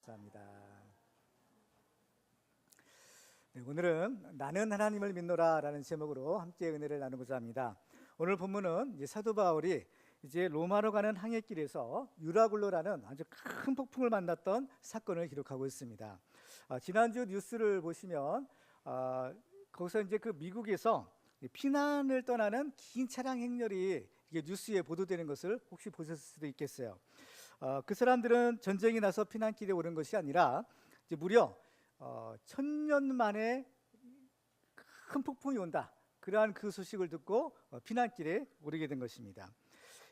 감사합니다. 네, 오늘은 나는 하나님을 믿노라라는 제목으로 함께 은혜를 나누고자 합니다. 오늘 본문은 이제 사도 바울이 이제 로마로 가는 항해길에서 유라굴로라는 아주 큰 폭풍을 만났던 사건을 기록하고 있습니다. 지난주 뉴스를 보시면 거기서 이제 그 미국에서 피난을 떠나는 긴 차량 행렬이 이게 뉴스에 보도되는 것을 혹시 보셨을 수도 있겠어요. 그 사람들은 전쟁이 나서 피난길에 오른 것이 아니라 이제 무려 1000년 만에 큰 폭풍이 온다, 그러한 그 소식을 듣고 피난길에 오르게 된 것입니다.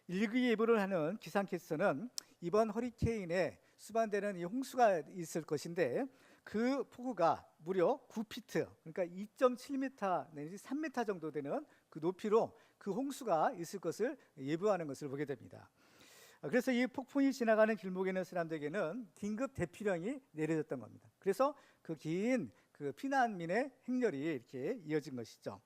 일기예보를 하는 기상캐스터는 이번 허리케인에 수반되는 이 홍수가 있을 것인데 그 폭우가 무려 9피트, 그러니까 2.7m 내지 3m 정도 되는 그 높이로 그 홍수가 있을 것을 예보하는 것을 보게 됩니다. 그래서 이 폭풍이 지나가는 길목에 있는 사람들에게는 긴급 대피령이 내려졌던 겁니다. 그래서 그 긴 그 피난민의 행렬이 이렇게 이어진 것이죠.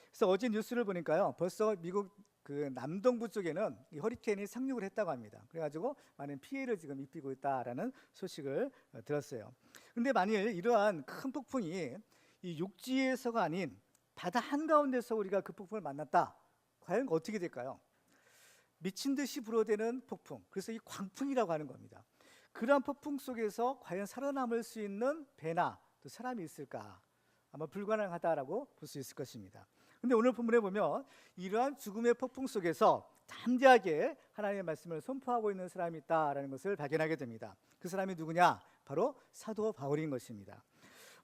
그래서 어제 뉴스를 보니까요, 벌써 미국 그 남동부 쪽에는 이 허리케인이 상륙을 했다고 합니다. 그래가지고 많은 피해를 지금 입히고 있다라는 소식을 들었어요. 그런데 만일 이러한 큰 폭풍이 이 육지에서가 아닌 바다 한가운데서 우리가 그 폭풍을 만났다, 과연 어떻게 될까요? 미친 듯이 불어대는 폭풍, 그래서 이 광풍이라고 하는 겁니다. 그러한 폭풍 속에서 과연 살아남을 수 있는 배나 또 사람이 있을까? 아마 불가능하다라고 볼 수 있을 것입니다. 근데 오늘 본문에 보면 이러한 죽음의 폭풍 속에서 담대하게 하나님의 말씀을 선포하고 있는 사람이 있다라는 것을 발견하게 됩니다. 그 사람이 누구냐? 바로 사도 바울인 것입니다.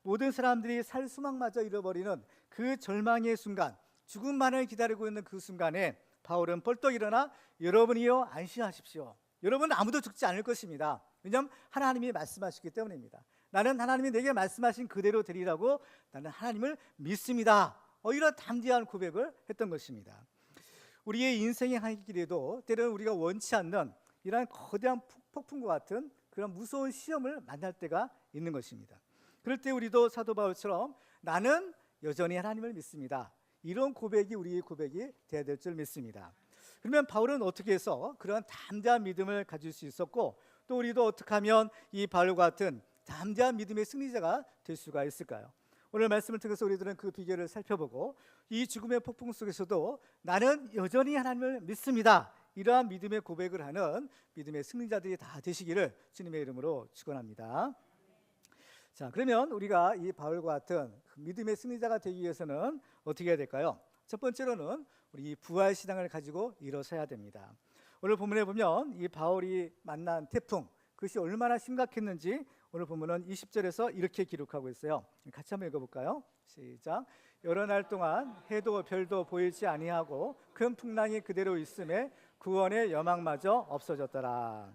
모든 사람들이 살 수막마저 잃어버리는 그 절망의 순간, 죽음만을 기다리고 있는 그 순간에 바울은 벌떡 일어나 여러분이요 안심하십시오. 여러분 아무도 죽지 않을 것입니다. 왜냐하면 하나님이 말씀하시기 때문입니다. 나는 하나님이 내게 말씀하신 그대로 되리라고 나는 하나님을 믿습니다. 이런 담대한 고백을 했던 것입니다. 우리의 인생의 항해길에도 때로는 우리가 원치 않는 이러한 거대한 폭풍과 같은 그런 무서운 시험을 만날 때가 있는 것입니다. 그럴 때 우리도 사도 바울처럼 나는 여전히 하나님을 믿습니다, 이런 고백이 우리의 고백이 되어야 될 줄 믿습니다. 그러면 바울은 어떻게 해서 그런 담대한 믿음을 가질 수 있었고, 또 우리도 어떻게 하면 이 바울과 같은 담대한 믿음의 승리자가 될 수가 있을까요? 오늘 말씀을 통해서 우리들은 그 비결을 살펴보고 이 죽음의 폭풍 속에서도 나는 여전히 하나님을 믿습니다, 이러한 믿음의 고백을 하는 믿음의 승리자들이 다 되시기를 주님의 이름으로 축원합니다. 자, 그러면 우리가 이 바울과 같은 믿음의 승리자가 되기 위해서는 어떻게 해야 될까요? 첫 번째로는 우리 부활 신앙을 가지고 일어서야 됩니다. 오늘 본문에 보면 이 바울이 만난 태풍, 그것이 얼마나 심각했는지 오늘 본문은 20절에서 이렇게 기록하고 있어요. 같이 한번 읽어볼까요? 시작. 여러 날 동안 해도 별도 보이지 아니하고 큰 풍랑이 그대로 있음에 구원의 여망마저 없어졌더라.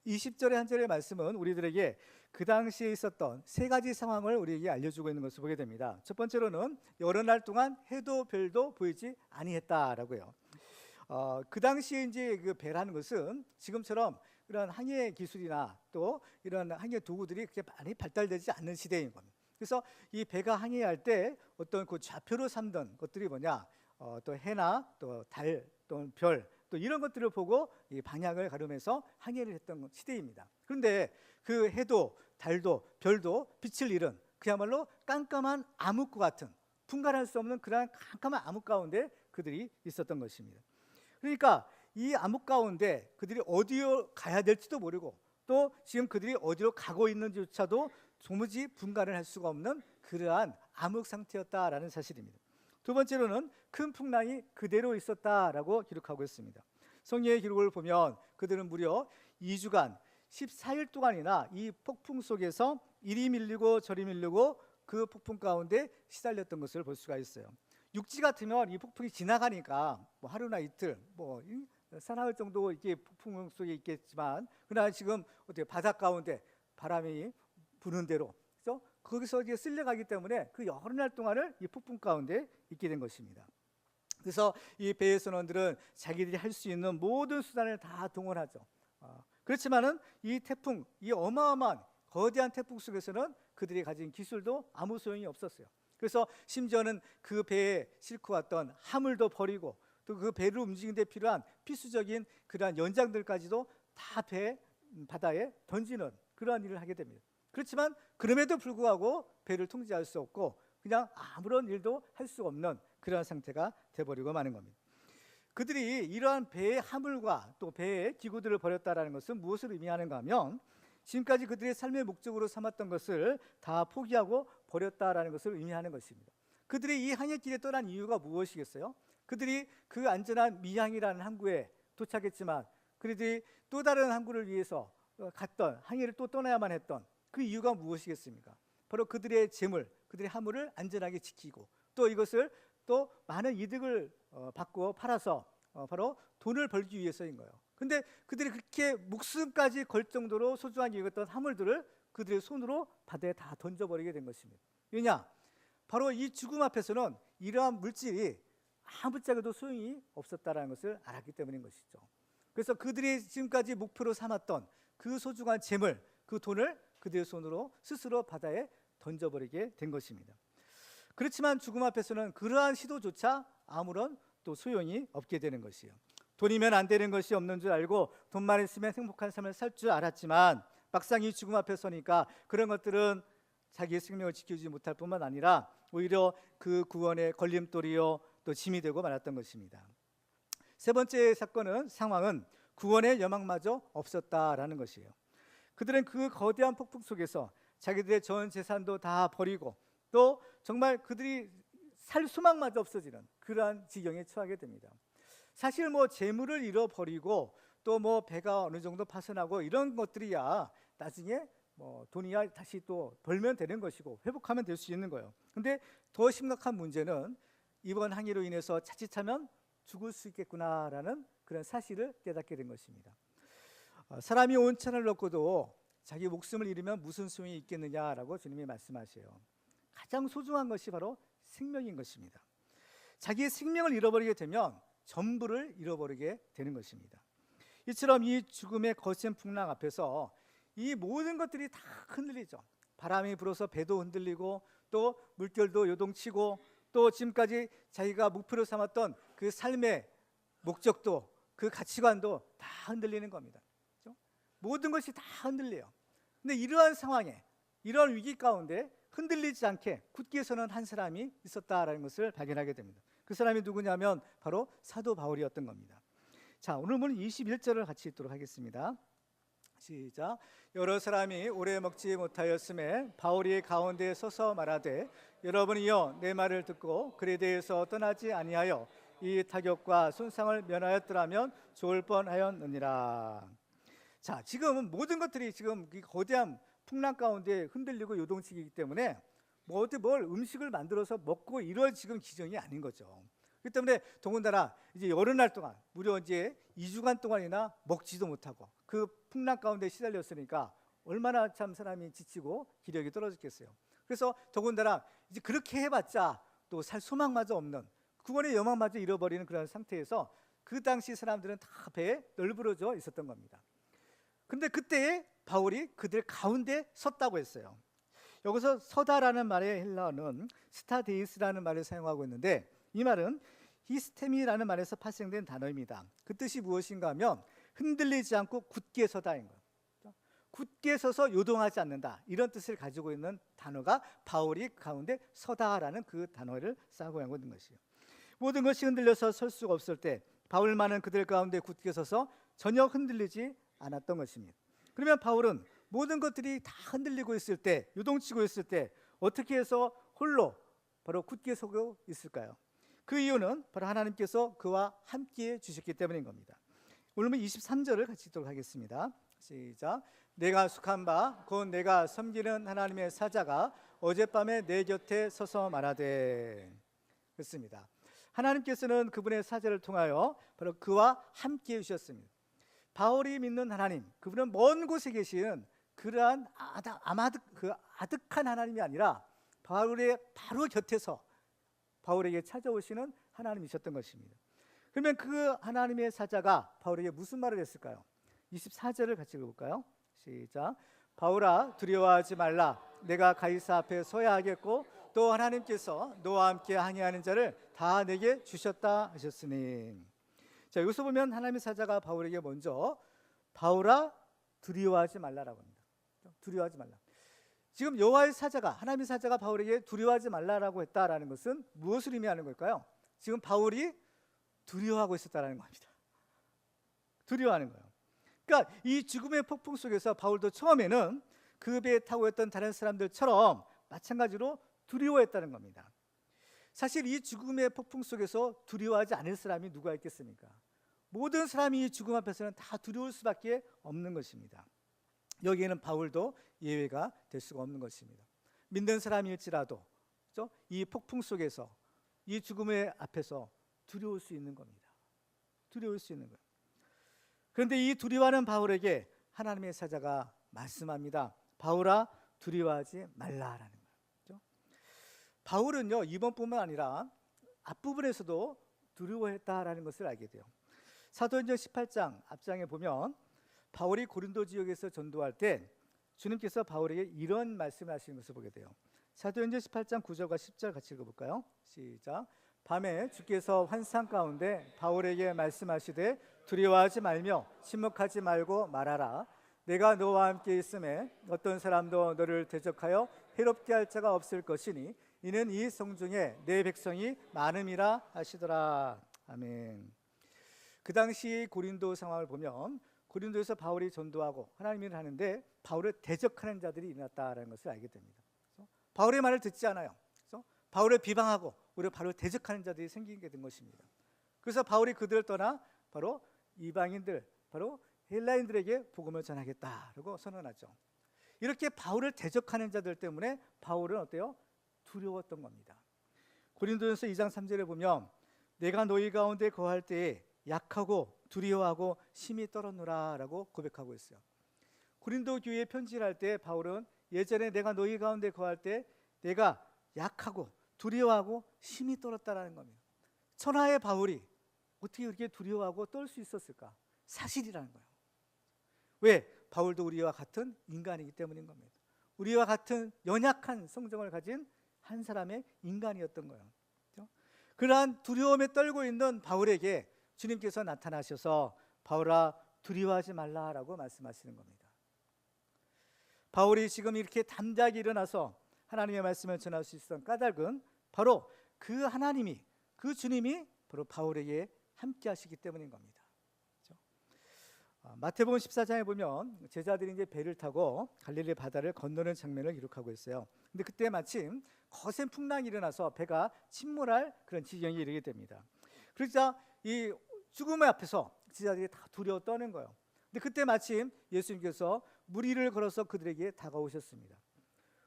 20절의 한 절의 말씀은 우리들에게 그 당시에 있었던 세 가지 상황을 우리에게 알려주고 있는 것을 보게 됩니다. 첫 번째로는 여러 날 동안 해도 별도 보이지 아니했다라고요. 그 당시에 이제 그 배라는 것은 지금처럼 이런 항해 기술이나 또 이런 항해 도구들이 그렇게 많이 발달되지 않는 시대인 겁니다. 그래서 이 배가 항해할 때 어떤 그 좌표로 삼던 것들이 뭐냐, 또 해나 또 달 또 별 또 이런 것들을 보고 이 방향을 가르면서 항해를 했던 시대입니다. 그런데 그 해도 달도 별도 빛을 잃은 그야말로 깜깜한 암흑과 같은, 분간할 수 없는 그러한 깜깜한 암흑 가운데 그들이 있었던 것입니다. 그러니까 이 암흑 가운데 그들이 어디로 가야 될지도 모르고 또 지금 그들이 어디로 가고 있는지조차도 도무지 분간을 할 수가 없는 그러한 암흑 상태였다라는 사실입니다. 두 번째로는 큰 풍랑이 그대로 있었다라고 기록하고 있습니다. 성경의 기록을 보면 그들은 무려 2주간 14일 동안이나 이 폭풍 속에서 이리 밀리고 저리 밀리고 그 폭풍 가운데 시달렸던 것을 볼 수가 있어요. 육지 같으면 이 폭풍이 지나가니까 뭐 하루나 이틀 뭐 사나흘 정도 이게 폭풍 속에 있겠지만, 그러나 지금 어떻게 바다 가운데 바람이 부는 대로 그래서 거기서 이제 쓸려가기 때문에 그 여러 날 동안을 이 폭풍 가운데 있게 된 것입니다. 그래서 이 배의 선원들은 자기들이 할 수 있는 모든 수단을 다 동원하죠. 그렇지만은 이 태풍, 이 어마어마한 거대한 태풍 속에서는 그들이 가진 기술도 아무 소용이 없었어요. 그래서 심지어는 그 배에 싣고 왔던 화물도 버리고 또 그 배를 움직이는 데 필요한 필수적인 그러한 연장들까지도 다 바다에 던지는 그러한 일을 하게 됩니다. 그렇지만 그럼에도 불구하고 배를 통제할 수 없고 그냥 아무런 일도 할 수 없는 그러한 상태가 돼버리고 마는 겁니다. 그들이 이러한 배의 화물과 또 배의 기구들을 버렸다라는 것은 무엇을 의미하는가 하면 지금까지 그들의 삶의 목적으로 삼았던 것을 다 포기하고 버렸다라는 것을 의미하는 것입니다. 그들이 이 항해길에 떠난 이유가 무엇이겠어요? 그들이 그 안전한 미항이라는 항구에 도착했지만 그들이 또 다른 항구를 위해서 갔던 항해를 또 떠나야만 했던 그 이유가 무엇이겠습니까? 바로 그들의 재물, 그들의 화물을 안전하게 지키고 또 이것을 또 많은 이득을 받고 팔아서 바로 돈을 벌기 위해서인 거예요. 근데 그들이 그렇게 목숨까지 걸 정도로 소중하게 여겼던 화물들을 그들의 손으로 바다에 다 던져버리게 된 것입니다. 왜냐? 바로 이 죽음 앞에서는 이러한 물질이 아무짝에도 소용이 없었다는 것을 알았기 때문인 것이죠. 그래서 그들이 지금까지 목표로 삼았던 그 소중한 재물, 그 돈을 그들의 손으로 스스로 바다에 던져버리게 된 것입니다. 그렇지만 죽음 앞에서는 그러한 시도조차 아무런 또 소용이 없게 되는 것이에요. 돈이면 안 되는 것이 없는 줄 알고 돈만 있으면 행복한 삶을 살 줄 알았지만 막상 이 죽음 앞에 서니까 그런 것들은 자기의 생명을 지키지 못할 뿐만 아니라 오히려 그 구원의 걸림돌이요 또 짐이 되고 말았던 것입니다. 세 번째 상황은 구원의 여망마저 없었다라는 것이에요. 그들은 그 거대한 폭풍 속에서 자기들의 전 재산도 다 버리고 또 정말 그들이 살 수망마저 없어지는 그러한 지경에 처하게 됩니다. 사실 뭐 재물을 잃어버리고 또 뭐 배가 어느 정도 파손하고 이런 것들이야 나중에 뭐 돈이야 다시 또 벌면 되는 것이고 회복하면 될 수 있는 거예요. 근데 더 심각한 문제는 이번 항해로 인해서 자칫하면 죽을 수 있겠구나라는 그런 사실을 깨닫게 된 것입니다. 사람이 온 천을 얻고도 자기 목숨을 잃으면 무슨 소용이 있겠느냐라고 주님이 말씀하세요. 가장 소중한 것이 바로 생명인 것입니다. 자기의 생명을 잃어버리게 되면 전부를 잃어버리게 되는 것입니다. 이처럼 이 죽음의 거센 풍랑 앞에서 이 모든 것들이 다 흔들리죠. 바람이 불어서 배도 흔들리고 또 물결도 요동치고 또 지금까지 자기가 목표로 삼았던 그 삶의 목적도 그 가치관도 다 흔들리는 겁니다. 그렇죠? 모든 것이 다 흔들려요. 근데 이러한 상황에 이러한 위기 가운데 흔들리지 않게 굳게 서는 한 사람이 있었다라는 것을 발견하게 됩니다. 그 사람이 누구냐면 바로 사도 바울이었던 겁니다. 자, 오늘 보면 21절을 같이 읽도록 하겠습니다. 시작. 여러 사람이 오래 먹지 못하였음에 바울이 가운데 서서 말하되 여러분이여 내 말을 듣고 그에 대해서 떠나지 아니하여 이 타격과 손상을 면하였더라면 좋을 뻔하였느니라. 자, 지금 모든 것들이 지금 이 거대한 풍랑 가운데 흔들리고 요동치기 때문에 뭘 음식을 만들어서 먹고 이럴 지금 기정이 아닌 거죠. 그렇기 때문에 더군다나 이제 여름날 동안 무려 이제 2주간 동안이나 먹지도 못하고 그 풍랑 가운데 시달렸으니까 얼마나 참 사람이 지치고 기력이 떨어졌겠어요. 그래서 더군다나 이제 그렇게 해봤자 또 살 소망마저 없는 구원의 여망마저 잃어버리는 그런 상태에서 그 당시 사람들은 다 배에 널브러져 있었던 겁니다. 근데 그때 바울이 그들 가운데 섰다고 했어요. 여기서 서다라는 말의 헬라어는 스타데이스라는 말을 사용하고 있는데 이 말은 히스테미라는 말에서 파생된 단어입니다. 그 뜻이 무엇인가 하면 흔들리지 않고 굳게 서다인 거예요. 굳게 서서 요동하지 않는다 이런 뜻을 가지고 있는 단어가 바울이 가운데 서다라는 그 단어를 사용하고 있는 것이에요. 모든 것이 흔들려서 설 수가 없을 때 바울만은 그들 가운데 굳게 서서 전혀 흔들리지 않았던 것입니다. 그러면 바울은 모든 것들이 다 흔들리고 있을 때 요동치고 있을 때 어떻게 해서 홀로 바로 굳게 서고 있을까요? 그 이유는 바로 하나님께서 그와 함께해 주셨기 때문인 겁니다. 오늘 23절을 같이 읽도록 하겠습니다. 시작. 내가 속한 바 곧 내가 섬기는 하나님의 사자가 어젯밤에 내 곁에 서서 말하되. 그렇습니다. 하나님께서는 그분의 사자를 통하여 바로 그와 함께해 주셨습니다. 바울이 믿는 하나님, 그분은 먼 곳에 계신 그러한 아득한 하나님이 아니라 바울의 바로 곁에서 바울에게 찾아오시는 하나님이셨던 것입니다. 그러면 그 하나님의 사자가 바울에게 무슨 말을 했을까요? 24절을 같이 읽어볼까요? 시작. 바울아 두려워하지 말라. 내가 가이사 앞에 서야 하겠고 또 하나님께서 너와 함께 항해하는 자를 다 내게 주셨다 하셨으니. 자, 여기서 보면 하나님의 사자가 바울에게 먼저 바울아 두려워하지 말라라고 합니다. 두려워하지 말라. 지금 여호와의 사자가, 하나님의 사자가 바울에게 두려워하지 말라라고 했다라는 것은 무엇을 의미하는 걸까요? 지금 바울이 두려워하고 있었다라는 겁니다. 두려워하는 거예요. 그러니까 이 죽음의 폭풍 속에서 바울도 처음에는 그 배에 타고 있던 다른 사람들처럼 마찬가지로 두려워했다는 겁니다. 사실 이 죽음의 폭풍 속에서 두려워하지 않을 사람이 누가 있겠습니까? 모든 사람이 이 죽음 앞에서는 다 두려울 수밖에 없는 것입니다. 여기에는 바울도 예외가 될 수가 없는 것입니다. 믿는 사람일지라도 그렇죠? 이 폭풍 속에서 이 죽음의 앞에서 두려울 수 있는 겁니다. 두려울 수 있는 거예요. 그런데 이 두려워하는 바울에게 하나님의 사자가 말씀합니다. 바울아, 두려워하지 말라라는 거예요. 그렇죠? 바울은요, 이번뿐만 아니라 앞부분에서도 두려워했다라는 것을 알게 돼요. 사도행전 18장 앞장에 보면 바울이 고린도 지역에서 전도할 때 주님께서 바울에게 이런 말씀을 하시는 것을 보게 돼요. 사도행전 18장 9절과 10절 같이 읽어볼까요? 시작. 밤에 주께서 환상 가운데 바울에게 말씀하시되 두려워하지 말며 침묵하지 말고 말하라. 내가 너와 함께 있음에 어떤 사람도 너를 대적하여 해롭게 할 자가 없을 것이니 이는 이 성중에 내 백성이 많음이라 하시더라. 아멘. 그 당시 고린도 상황을 보면 고린도에서 바울이 전도하고 하나님 일을 하는데 바울을 대적하는 자들이 일어났다는 것을 알게 됩니다. 바울의 말을 듣지 않아요. 바울을 비방하고 오히려 바울을 대적하는 자들이 생기게 된 것입니다. 그래서 바울이 그들을 떠나 바로 이방인들, 바로 헬라인들에게 복음을 전하겠다라고 선언하죠. 이렇게 바울을 대적하는 자들 때문에 바울은 어때요? 두려웠던 겁니다. 고린도전서 2장 3절에 보면 내가 너희 가운데 거할 때에 약하고 두려워하고 심히 떨었노라 라고 고백하고 있어요. 고린도 교회에 편지를 할 때 바울은 예전에 내가 너희 가운데 거할 때 내가 약하고 두려워하고 심히 떨었다라는 겁니다. 천하의 바울이 어떻게 그렇게 두려워하고 떨 수 있었을까? 사실이라는 거예요. 왜? 바울도 우리와 같은 인간이기 때문인 겁니다. 우리와 같은 연약한 성정을 가진 한 사람의 인간이었던 거예요. 그렇죠? 그러한 두려움에 떨고 있는 바울에게 주님께서 나타나셔서 바울아 두려워하지 말라라고 말씀하시는 겁니다. 바울이 지금 이렇게 담대하게 일어나서 하나님의 말씀을 전할 수 있었던 까닭은 바로 그 하나님이, 그 주님이 바로 바울에게 함께 하시기 때문인 겁니다. 그렇죠? 마태복음 14장에 보면 제자들이 이제 배를 타고 갈릴리 바다를 건너는 장면을 기록하고 있어요. 근데 그때 마침 거센 풍랑이 일어나서 배가 침몰할 그런 지경에 이르게 됩니다. 그러자 이 죽음의 앞에서 제자들이 다 두려워 떠는 거예요. 근데 그때 마침 예수님께서 무리를 걸어서 그들에게 다가오셨습니다.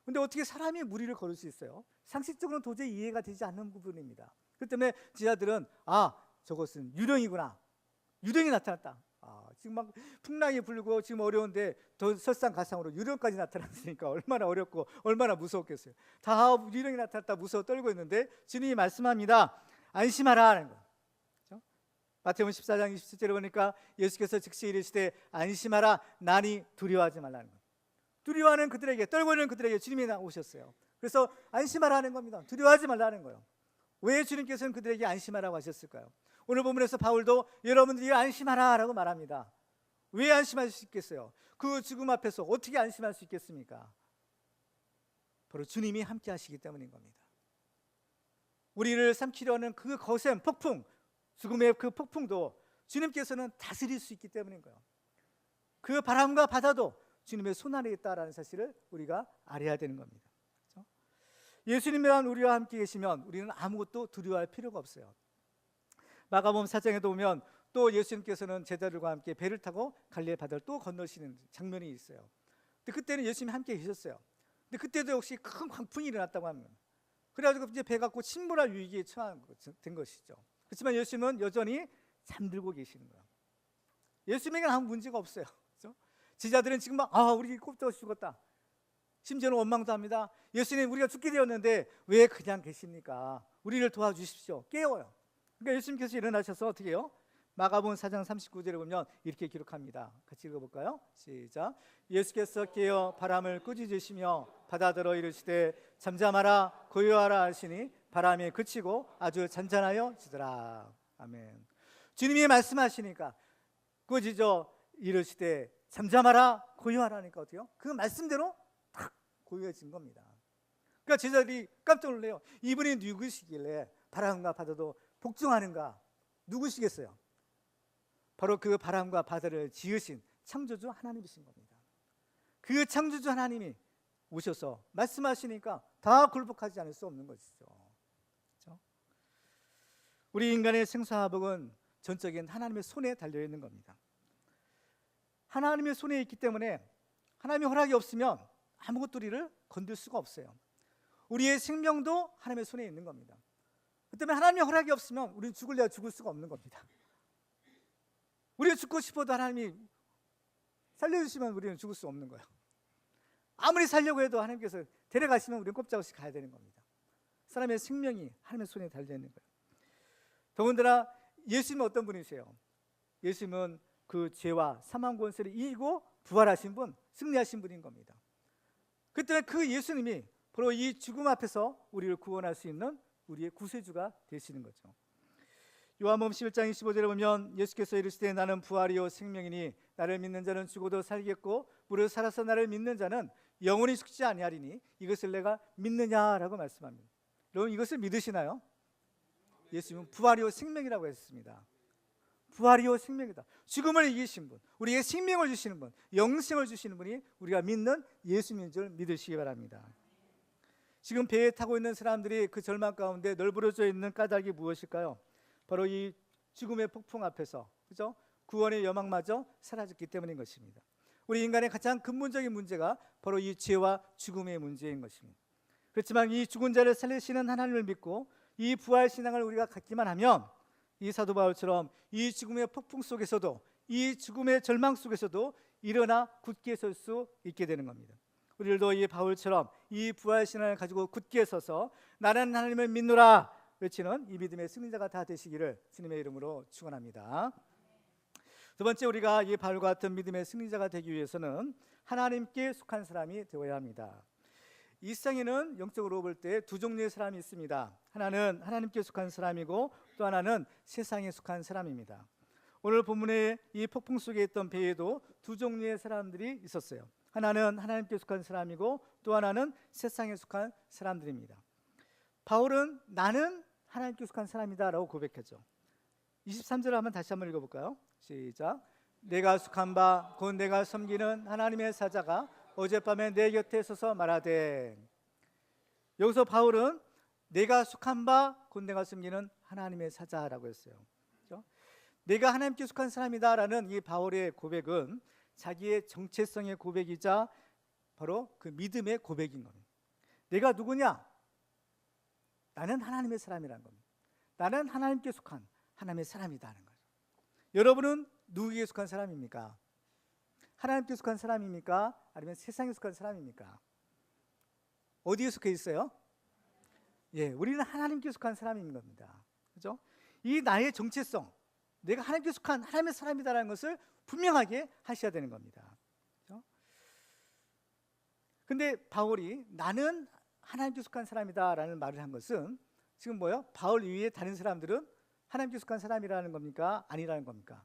근데 어떻게 사람이 무리를 걸을 수 있어요? 상식적으로는 도저히 이해가 되지 않는 부분입니다. 그렇기 때문에 제자들은 저것은 유령이구나. 유령이 나타났다. 지금 막 풍랑이 불고 지금 어려운데 더 설상가상으로 유령까지 나타났으니까 얼마나 어렵고 얼마나 무서웠겠어요. 다 유령이 나타났다 무서워 떨고 있는데 주님이 말씀합니다. 안심하라 하는 거예요. 마태복음 14장 27절에 보니까 예수께서 즉시 이르시되 안심하라 나니 두려워하지 말라는 거예요. 두려워하는 그들에게, 떨고 있는 그들에게 주님이 나오셨어요. 그래서 안심하라는 겁니다. 두려워하지 말라는 거예요. 왜 주님께서는 그들에게 안심하라고 하셨을까요? 오늘 본문에서 바울도 여러분들이 안심하라라고 말합니다. 왜 안심할 수 있겠어요? 그 죽음 앞에서 어떻게 안심할 수 있겠습니까? 바로 주님이 함께 하시기 때문인 겁니다. 우리를 삼키려는 그 거센 폭풍, 죽음의 그 폭풍도 주님께서는 다스릴 수 있기 때문인 거예요. 그 바람과 바다도 주님의 손 안에 있다라는 사실을 우리가 알아야 되는 겁니다. 그렇죠? 예수님이란 우리와 함께 계시면 우리는 아무것도 두려워할 필요가 없어요. 마가복음 4장에도 보면 또 예수님께서는 제자들과 함께 배를 타고 갈릴리 바다를 또 건너시는 장면이 있어요. 근데 그때는 예수님이 함께 계셨어요. 근데 그때도 역시 큰 광풍이 일어났다고 합니다. 그래가지고 이제 배가 곧 침몰할 위기에 처한 것이죠. 그렇지만 예수님은 여전히 잠들고 계시는 거예요. 예수님에게는 아무 문제가 없어요. 그렇죠? 제자들은 지금 막 우리 꼽져 죽었다. 심지어는 원망도 합니다. 예수님 우리가 죽게 되었는데 왜 그냥 계십니까? 우리를 도와주십시오. 깨워요. 그러니까 예수님께서 일어나셔서 어떻게 해요? 마가복음 4장 39절에 보면 이렇게 기록합니다. 같이 읽어볼까요? 시작. 예수께서 깨어 바람을 꾸짖으시며 바다더러 이르시되 잠잠하라 고요하라 하시니 바람이 그치고 아주 잔잔하여 지더라. 아멘. 주님이 말씀하시니까 꾸짖어 이르시되 잠잠하라, 고요하라니까 어때요? 그 말씀대로 딱 고요해진 겁니다. 그러니까 제자들이 깜짝 놀래요. 이분이 누구시길래 바람과 바다도 복종하는가? 누구시겠어요? 바로 그 바람과 바다를 지으신 창조주 하나님이신 겁니다. 그 창조주 하나님이 오셔서 말씀하시니까 다 굴복하지 않을 수 없는 것이죠. 그렇죠? 우리 인간의 생사화복은 전적인 하나님의 손에 달려 있는 겁니다. 하나님의 손에 있기 때문에 하나님의 허락이 없으면 아무것도 우리를 건들 수가 없어요. 우리의 생명도 하나님의 손에 있는 겁니다. 그 때문에 하나님의 허락이 없으면 우리는 죽을래야 죽을 수가 없는 겁니다. 우리가 죽고 싶어도 하나님이 살려주시면 우리는 죽을 수 없는 거예요. 아무리 살려고 해도 하나님께서 데려가시면 우리는 꼼짝없이 가야 되는 겁니다. 사람의 생명이 하나님의 손에 달려있는 거예요. 더군다나 예수님은 어떤 분이세요? 예수님은 그 죄와 사망 권세를 이기고 부활하신 분, 승리하신 분인 겁니다. 그때 그 예수님이 바로 이 죽음 앞에서 우리를 구원할 수 있는 우리의 구세주가 되시는 거죠. 요한복음 11장 25절에 보면 예수께서 이르시되 나는 부활이요 생명이니 나를 믿는 자는 죽어도 살겠고 무릇 살아서 나를 믿는 자는 영원히 죽지 아니하리니 이것을 내가 믿느냐라고 말씀합니다. 여러분 이것을 믿으시나요? 예수님은 부활이요 생명이라고 했습니다. 부활이요 생명이다. 죽음을 이기신 분, 우리에게 생명을 주시는 분, 영생을 주시는 분이 우리가 믿는 예수님인 줄 믿으시기 바랍니다. 지금 배에 타고 있는 사람들이 그 절망 가운데 널브러져 있는 까닭이 무엇일까요? 바로 이 죽음의 폭풍 앞에서, 그죠? 구원의 여망마저 사라졌기 때문인 것입니다. 우리 인간의 가장 근본적인 문제가 바로 이 죄와 죽음의 문제인 것입니다. 그렇지만 이 죽은 자를 살리시는 하나님을 믿고 이 부활 신앙을 우리가 갖기만 하면 이 사도 바울처럼 이 죽음의 폭풍 속에서도 이 죽음의 절망 속에서도 일어나 굳게 설 수 있게 되는 겁니다. 우리들도 이 바울처럼 이 부활 신앙을 가지고 굳게 서서 나는 하나님을 믿노라 외치는 이 믿음의 승리자가 다 되시기를 주님의 이름으로 축원합니다. 두 번째, 우리가 이 바울과 같은 믿음의 승리자가 되기 위해서는 하나님께 속한 사람이 되어야 합니다. 이 세상에는 영적으로 볼 때 두 종류의 사람이 있습니다. 하나는 하나님께 속한 사람이고 또 하나는 세상에 속한 사람입니다. 오늘 본문의 이 폭풍 속에 있던 배에도 두 종류의 사람들이 있었어요. 하나는 하나님께 속한 사람이고 또 하나는 세상에 속한 사람들입니다. 바울은 나는 하나님께 속한 사람이다 라고 고백했죠. 23절을 한번 다시 한번 읽어볼까요? 시작. 내가 속한 바 곧 내가 섬기는 하나님의 사자가 어젯밤에 내 곁에 서서 말하되. 여기서 바울은 내가 속한 바 곧 내가 섬기는 하나님의 사자라고 했어요. 그렇죠? 내가 하나님께 속한 사람이다라는 이 바울의 고백은 자기의 정체성의 고백이자 바로 그 믿음의 고백인 겁니다. 내가 누구냐? 나는 하나님의 사람이라는 겁니다. 나는 하나님께 속한 하나님의 사람이다는 거죠. 여러분은 누구에게 속한 사람입니까? 하나님께 속한 사람입니까? 아니면 세상에 속한 사람입니까? 어디에 속해 있어요? 예, 우리는 하나님께 속한 사람인 겁니다. 그렇죠? 이 나의 정체성, 내가 하나님께 속한 하나님의 사람이다라는 것을 분명하게 하셔야 되는 겁니다. 그렇죠? 근데 바울이 나는 하나님께 속한 사람이다라는 말을 한 것은 지금 뭐예요? 바울 이외에 다른 사람들은 하나님께 속한 사람이라는 겁니까? 아니라는 겁니까?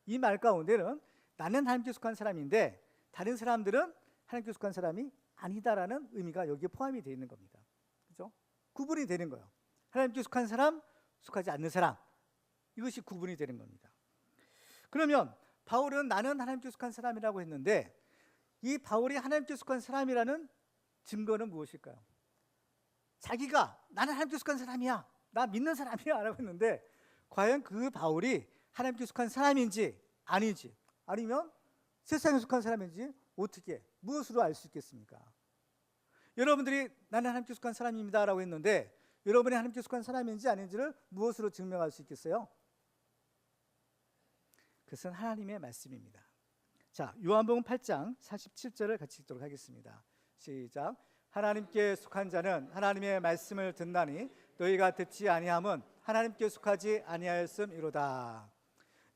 이 말 가운데는 나는 하나님께 속한 사람인데 다른 사람들은 하나님께 속한 사람이 아니다라는 의미가 여기에 포함이 되어 있는 겁니다. 그렇죠? 구분이 되는 거예요. 하나님께 속한 사람, 속하지 않는 사람, 이것이 구분이 되는 겁니다. 그러면 바울은 나는 하나님께 속한 사람이라고 했는데 이 바울이 하나님께 속한 사람이라는 증거는 무엇일까요? 자기가 나는 하나님께 속한 사람이야, 나 믿는 사람이야 라고 했는데 과연 그 바울이 하나님께 속한 사람인지 아닌지, 아니면 세상에 속한 사람인지 어떻게, 무엇으로 알 수 있겠습니까? 여러분들이 나는 하나님께 속한 사람입니다 라고 했는데 여러분이 하나님께 속한 사람인지 아닌지를 무엇으로 증명할 수 있겠어요? 그것은 하나님의 말씀입니다. 자, 요한복음 8장 47절을 같이 읽도록 하겠습니다. 시작. 하나님께 속한 자는 하나님의 말씀을 듣나니 너희가 듣지 아니함은 하나님께 속하지 아니하였음이로다.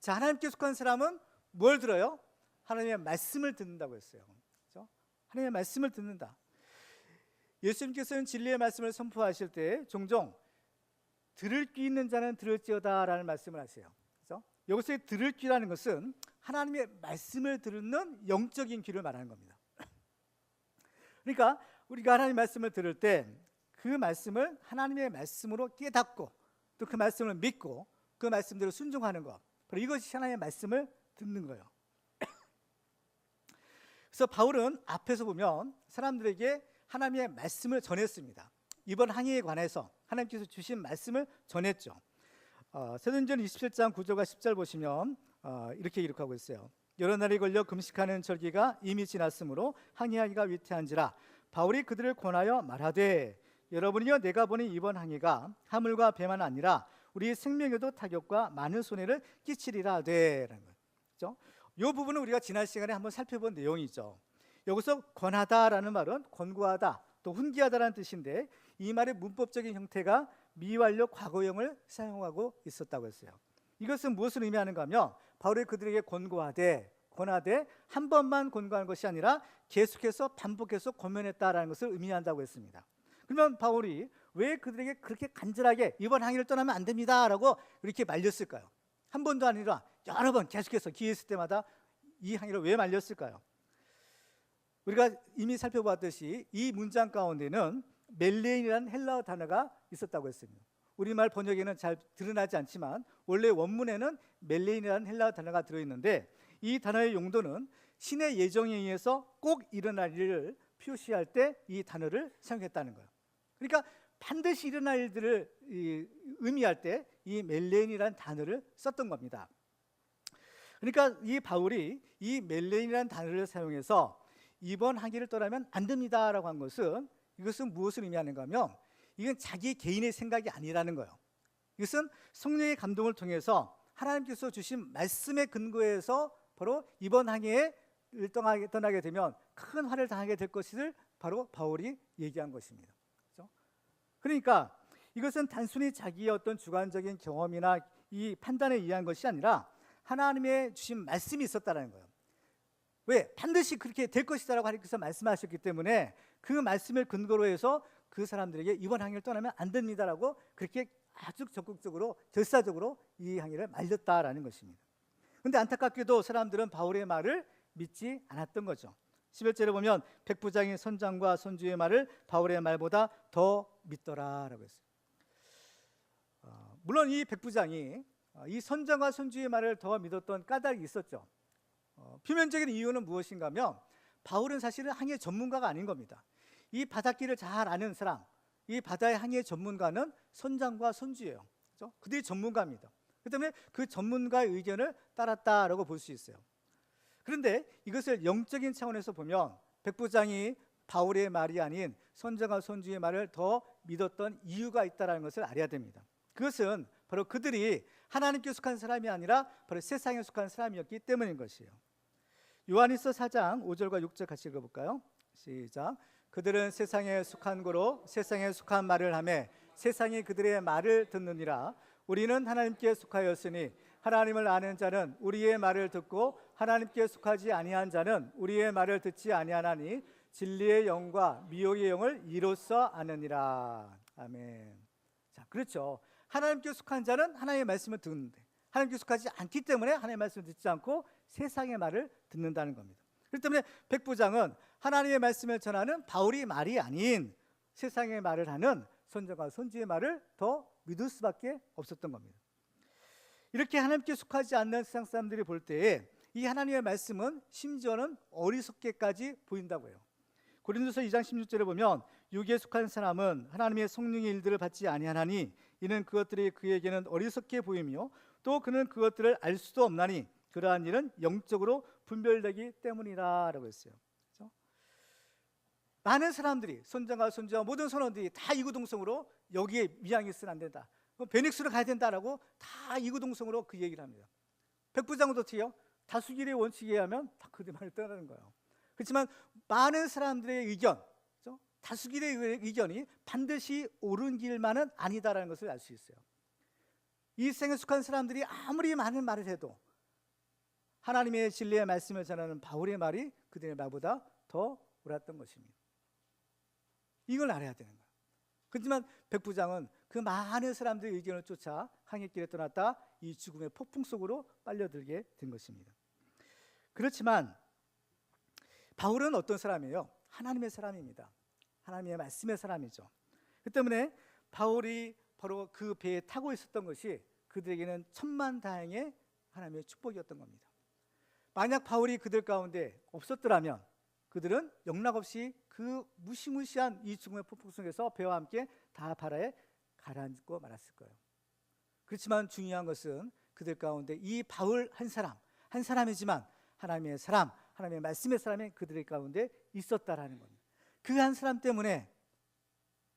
자, 하나님께 속한 사람은 뭘 들어요? 하나님의 말씀을 듣는다고 했어요. 그렇죠? 하나님의 말씀을 듣는다. 예수님께서는 진리의 말씀을 선포하실 때 종종 들을 귀 있는 자는 들을지어다 라는 말씀을 하세요. 그렇죠? 여기서의 들을 귀라는 것은 하나님의 말씀을 듣는 영적인 귀를 말하는 겁니다. 그러니까 우리가 하나님의 말씀을 들을 때 그 말씀을 하나님의 말씀으로 깨닫고 또 그 말씀을 믿고 그 말씀대로 순종하는 것, 바로 이것이 하나님의 말씀을 듣는 거예요. 그래서 바울은 앞에서 보면 사람들에게 하나님의 말씀을 전했습니다. 이번 항해에 관해서 하나님께서 주신 말씀을 전했죠. 사도행전 27장 9절과 10절 보시면 이렇게 기록하고 있어요. 여러 날이 걸려 금식하는 절기가 이미 지났으므로 항해하기가 위태한지라 바울이 그들을 권하여 말하되 여러분이여 내가 보니 이번 항해가 하물과 배만 아니라 우리 생명에도 타격과 많은 손해를 끼치리라 하되라는 거죠. 이 부분은 우리가 지난 시간에 한번 살펴본 내용이죠. 여기서 권하다라는 말은 권고하다 또 훈계하다라는 뜻인데 이 말의 문법적인 형태가 미완료 과거형을 사용하고 있었다고 했어요. 이것은 무엇을 의미하는가 하면 바울이 그들에게 권하되 한 번만 권고한 것이 아니라 계속해서 반복해서 권면했다라는 것을 의미한다고 했습니다. 그러면 바울이 왜 그들에게 그렇게 간절하게 이번 항해를 떠나면 안 됩니다라고 이렇게 말렸을까요? 한 번도 아니라 여러 번 계속해서 기회 있을 때마다 이 항해를 왜 말렸을까요? 우리가 이미 살펴봤듯이 이 문장 가운데는 멜레인이라는 헬라어 단어가 있었다고 했습니다. 우리말 번역에는 잘 드러나지 않지만 원래 원문에는 멜레인이라는 헬라어 단어가 들어있는데 이 단어의 용도는 신의 예정에 의해서 꼭 일어날 일을 표시할 때 이 단어를 사용했다는 거예요. 그러니까 반드시 일어날 일들을 의미할 때 이 멜레인이라는 단어를 썼던 겁니다. 그러니까 이 바울이 이 멜레인이라는 단어를 사용해서 이번 항해를 떠나면 안 됩니다라고 한 것은 이것은 무엇을 의미하는가 하면 이건 자기 개인의 생각이 아니라는 거예요. 이것은 성령의 감동을 통해서 하나님께서 주신 말씀에 근거해서 바로 이번 항해를 떠나게 되면 큰 화를 당하게 될 것을 바로 바울이 얘기한 것입니다. 그렇죠? 그러니까 이것은 단순히 자기의 어떤 주관적인 경험이나 이 판단에 의한 것이 아니라 하나님의 주신 말씀이 있었다는 거예요. 왜? 반드시 그렇게 될 것이다라고 하나님께서 말씀하셨기 때문에 그 말씀을 근거로 해서 그 사람들에게 이번 항해를 떠나면 안 됩니다라고 그렇게 아주 적극적으로 결사적으로 이 항해를 말렸다라는 것입니다. 그런데 안타깝게도 사람들은 바울의 말을 믿지 않았던 거죠. 11절에 보면 백부장이 선장과 선주의 말을 바울의 말보다 더 믿더라라고 했어요. 물론 이 백부장이 이 선장과 선주의 말을 더 믿었던 까닭이 있었죠. 표면적인 이유는 무엇인가 하면 바울은 사실은 항해 전문가가 아닌 겁니다. 이 바닷길을 잘 아는 사람, 이 바다의 항해 전문가는 선장과 선주예요. 그렇죠? 그들이 전문가입니다. 그렇기 때문에 그 전문가의 의견을 따랐다라고 볼 수 있어요. 그런데 이것을 영적인 차원에서 보면 백부장이 바울의 말이 아닌 선장과 선주의 말을 더 믿었던 이유가 있다는 것을 알아야 됩니다. 그것은 바로 그들이 하나님께 속한 사람이 아니라 바로 세상에 속한 사람이었기 때문인 것이에요. 요한일서 4장 5절과 6절 같이 읽어볼까요? 시작. 그들은 세상에 속한 거로 세상에 속한 말을 하며 세상이 그들의 말을 듣느니라. 우리는 하나님께 속하였으니 하나님을 아는 자는 우리의 말을 듣고 하나님께 속하지 아니한 자는 우리의 말을 듣지 아니하나니 진리의 영과 미혹의 영을 이로써 아느니라. 아멘. 자, 그렇죠. 하나님께 속한 자는 하나님의 말씀을 듣는데 하나님께 속하지 않기 때문에 하나님의 말씀을 듣지 않고 세상의 말을 듣는다는 겁니다. 그렇기 때문에 백부장은 하나님의 말씀을 전하는 바울의 말이 아닌 세상의 말을 하는 선장과 선주의 말을 더 믿을 수밖에 없었던 겁니다. 이렇게 하나님께 속하지 않는 세상 사람들이 볼 때에 이 하나님의 말씀은 심지어는 어리석게까지 보인다고 해요. 고린도서 2장 16절에 보면 육에 속한 사람은 하나님의 성령의 일들을 받지 아니하나니 이는 그것들이 그에게는 어리석게 보이며 또 그는 그것들을 알 수도 없나니 그러한 일은 영적으로 분별되기 때문이라고 했어요. 그렇죠? 많은 사람들이 선장과 선주와 모든 선원들이 다 이구동성으로 여기에 미항이 있으면 안 된다, 베닉스로 가야 된다라고 다 이구동성으로 그 얘기를 합니다. 백부장도 어떻게요? 다수결의 원칙에 의하면 다 그들 말을 따르는 거예요. 그렇지만 많은 사람들의 의견, 그렇죠? 다수결의 의견이 반드시 옳은 길만은 아니다라는 것을 알 수 있어요. 이 생에 속한 사람들이 아무리 많은 말을 해도 하나님의 진리의 말씀을 전하는 바울의 말이 그들의 말보다 더 옳았던 것입니다. 이걸 알아야 되는 거예요. 그렇지만 백부장은 그 많은 사람들의 의견을 쫓아 항해길에 떠났다 이 죽음의 폭풍 속으로 빨려들게 된 것입니다. 그렇지만 바울은 어떤 사람이에요? 하나님의 사람입니다. 하나님의 말씀의 사람이죠. 그 때문에 바울이 바로 그 배에 타고 있었던 것이 그들에게는 천만다행의 하나님의 축복이었던 겁니다. 만약 바울이 그들 가운데 없었더라면 그들은 영락없이 그 무시무시한 이 죽음의 폭풍 속에서 배와 함께 다 바다에 가라앉고 말았을 거예요. 그렇지만 중요한 것은 그들 가운데 이 바울 한 사람이지만 하나님의 사람, 하나님의 말씀의 사람이 그들 가운데 있었다라는 겁니다. 그 한 사람 때문에